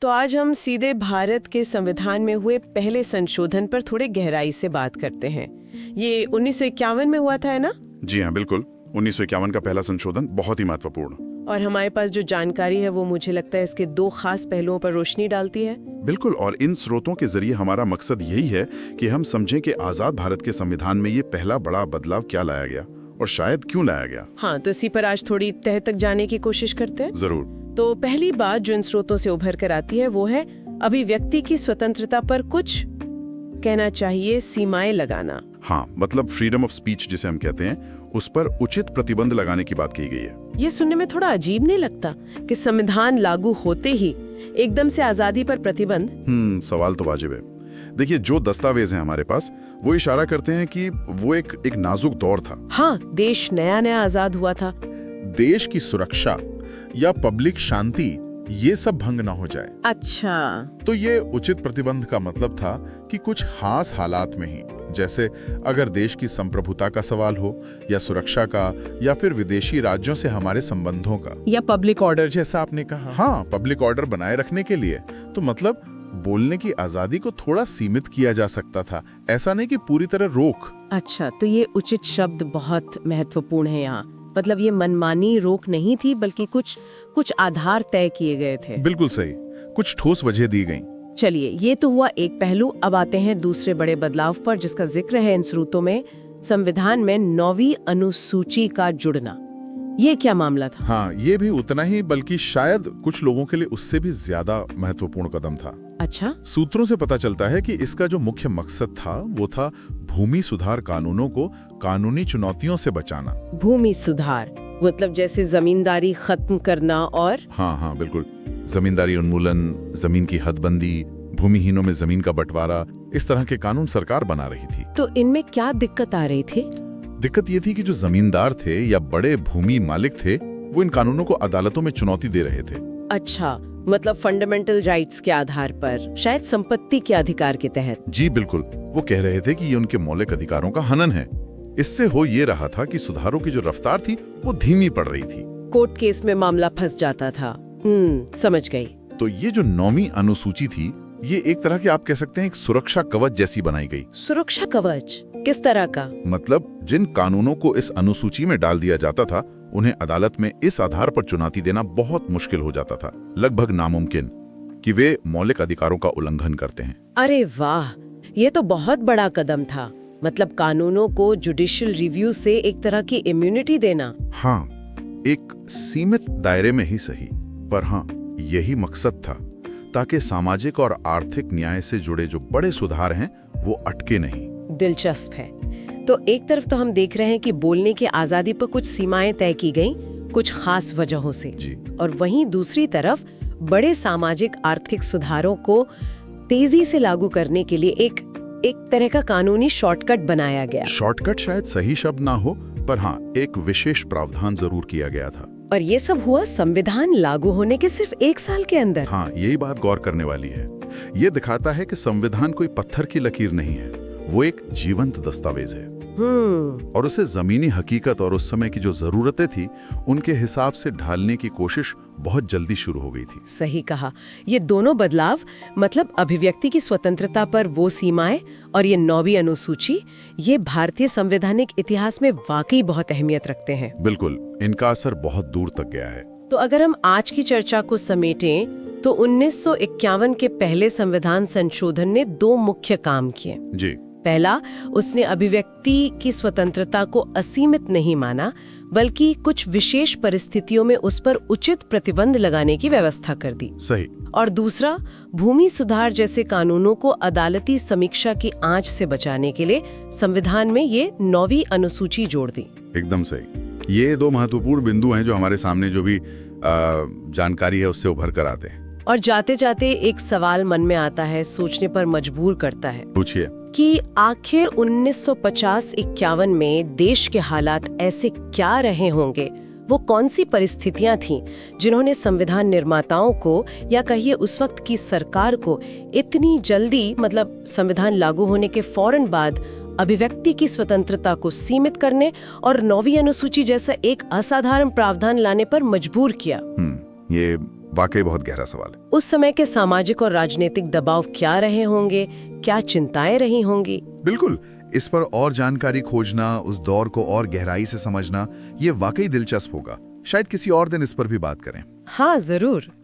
तो आज हम सीधे भारत के संविधान में हुए पहले संशोधन पर थोड़े गहराई से बात करते हैं। ये 1951 में हुआ था, है ना? जी हाँ, बिल्कुल। 1951 का पहला संशोधन बहुत ही महत्वपूर्ण। और हमारे पास जो जानकारी है वो मुझे लगता है इसके दो खास पहलुओं पर रोशनी डालती है। बिल्कुल, और इन स्रोतों के जरिए हमारा मकसद यही है कि हम समझें कि आजाद भारत के संविधान में ये पहला बड़ा बदलाव क्या लाया गया और शायद क्यों लाया गया। हाँ, तो इसी पर आज थोड़ी तह तक जाने की कोशिश करते हैं। जरूर। तो पहली बात जो इन स्रोतों से उभर कर आती है वो है अभिव्यक्ति की स्वतंत्रता पर कुछ कहना चाहिए सीमाएं लगाना। हाँ, मतलब फ्रीडम ऑफ स्पीच जिसे हम कहते हैं, उस पर उचित प्रतिबंध लगाने की बात कही गई है। ये सुनने में थोड़ा अजीब नहीं लगता कि संविधान लागू होते ही एकदम से आजादी पर प्रतिबंध? सवाल तो वाजिब है। देखिए, जो दस्तावेज हैं हमारे पास वो इशारा करते हैं कि वो एक नाजुक दौर था। हाँ, देश नया नया आजाद हुआ था। देश की सुरक्षा या पब्लिक शांति ये सब भंग ना हो जाए। अच्छा, तो ये उचित प्रतिबंध का मतलब था कि कुछ खास हालात में ही, जैसे अगर देश की संप्रभुता का सवाल हो या सुरक्षा का या फिर विदेशी राज्यों से हमारे संबंधों का, या पब्लिक ऑर्डर जैसा आपने कहा। हाँ, पब्लिक ऑर्डर बनाए रखने के लिए तो मतलब बोलने की आजादी को थोड़ा सीमित किया जा सकता था, ऐसा नहीं कि पूरी तरह रोक। अच्छा, तो ये उचित शब्द बहुत महत्वपूर्ण है यहाँ। मतलब ये मनमानी रोक नहीं थी बल्कि कुछ आधार तय किए गए थे। बिल्कुल सही, कुछ ठोस वजह दी गई। चलिए, ये तो हुआ एक पहलू। अब आते हैं दूसरे बड़े बदलाव पर जिसका जिक्र है इन स्रोतों में, संविधान में 9वीं अनुसूची का जुड़ना। ये क्या मामला था? हाँ, ये भी उतना ही बल्कि शायद कुछ लोगों के लिए उससे भी ज्यादा महत्वपूर्ण कदम था। अच्छा, सूत्रों से पता चलता है कि इसका जो मुख्य मकसद था वो था भूमि सुधार कानूनों को कानूनी चुनौतियों से बचाना। भूमि सुधार मतलब जैसे जमींदारी खत्म करना और? हाँ, बिल्कुल। जमींदारी उन्मूलन, जमीन की हदबंदी, भूमिहीनों में जमीन का बंटवारा, इस तरह के कानून सरकार बना रही थी। तो इनमें क्या दिक्कत आ रही थी? दिक्कत ये थी कि जो जमींदार थे या बड़े भूमि मालिक थे वो इन कानूनों को अदालतों में चुनौती दे रहे थे। अच्छा, मतलब फंडामेंटल राइट्स के आधार पर, शायद संपत्ति के अधिकार के तहत। जी बिल्कुल, वो कह रहे थे कि ये उनके मौलिक अधिकारों का हनन है। इससे हो ये रहा था कि सुधारों की जो रफ्तार थी वो धीमी पड़ रही थी। कोर्ट केस में मामला फंस जाता था। समझ गई। तो ये जो 9वीं अनुसूची थी ये एक तरह के आप कह सकते हैं एक सुरक्षा कवच जैसी बनाई गई। सुरक्षा कवच किस तरह का? मतलब जिन कानूनों को इस अनुसूची में डाल दिया जाता था उन्हें अदालत में इस आधार पर चुनौती देना बहुत मुश्किल हो जाता था, लगभग नामुमकिन, कि वे मौलिक अधिकारों का उल्लंघन करते हैं। अरे वाह, ये तो बहुत बड़ा कदम था। मतलब कानूनों को जुडिशियल रिव्यू से एक तरह की इम्यूनिटी देना। हाँ, एक सीमित दायरे में ही सही, पर हाँ, यही मकसद था ताकि सामाजिक और आर्थिक न्याय से जुड़े जो बड़े सुधार हैं वो अटके नहीं। दिलचस्प है। तो एक तरफ तो हम देख रहे हैं कि बोलने की आजादी पर कुछ सीमाएं तय की गईं, कुछ खास वजहों से जी। और वहीं दूसरी तरफ बड़े सामाजिक आर्थिक सुधारों को तेजी से लागू करने के लिए एक तरह का कानूनी शॉर्टकट बनाया गया। शॉर्टकट शायद सही शब्द ना हो, पर हाँ, एक विशेष प्रावधान जरूर किया गया था। और ये सब हुआ संविधान लागू होने के सिर्फ 1 साल के अंदर। हाँ, यही बात गौर करने वाली है। ये दिखाता है कि संविधान कोई पत्थर की लकीर नहीं है, वो एक जीवंत दस्तावेज है। और उसे जमीनी हकीकत और उस समय की जो जरूरतें थी उनके हिसाब से ढालने की कोशिश बहुत जल्दी शुरू हो गई थी। सही कहा। ये दोनों बदलाव, मतलब अभिव्यक्ति की स्वतंत्रता पर वो सीमाएं और ये 9वीं अनुसूची, ये भारतीय संवैधानिक इतिहास में वाकई बहुत अहमियत रखते हैं। बिल्कुल, इनका असर बहुत दूर तक गया है। तो अगर हम आज की चर्चा को समेटें तो 1951 के पहले संविधान संशोधन ने 2 मुख्य काम किए। जी। पहला, उसने अभिव्यक्ति की स्वतंत्रता को असीमित नहीं माना, बल्कि कुछ विशेष परिस्थितियों में उस पर उचित प्रतिबंध लगाने की व्यवस्था कर दी। सही। और दूसरा, भूमि सुधार जैसे कानूनों को अदालती समीक्षा की आंच से बचाने के लिए संविधान में ये 9वीं अनुसूची जोड़ दी। एकदम सही। ये 2 महत्वपूर्ण बिंदु हैं जो हमारे सामने जो भी जानकारी है उससे उभर कर आते हैं। और जाते जाते एक सवाल मन में आता है, सोचने पर मजबूर करता है। पूछिए। कि आखिर 1950-51 में देश के हालात ऐसे क्या रहे होंगे, वो कौन सी परिस्थितियां थीं जिन्होंने संविधान निर्माताओं को या कहिए उस वक्त की सरकार को इतनी जल्दी, मतलब संविधान लागू होने के फौरन बाद, अभिव्यक्ति की स्वतंत्रता को सीमित करने और 9वीं अनुसूची जैसा एक असाधारण प्रावधान लाने पर मजबूर किया। ये वाकई बहुत गहरा सवाल है। उस समय के सामाजिक और राजनीतिक दबाव क्या रहे होंगे, क्या चिंताएं रही होंगी? बिल्कुल, इस पर और जानकारी खोजना, उस दौर को और गहराई से समझना, ये वाकई दिलचस्प होगा। शायद किसी और दिन इस पर भी बात करें। हाँ, जरूर।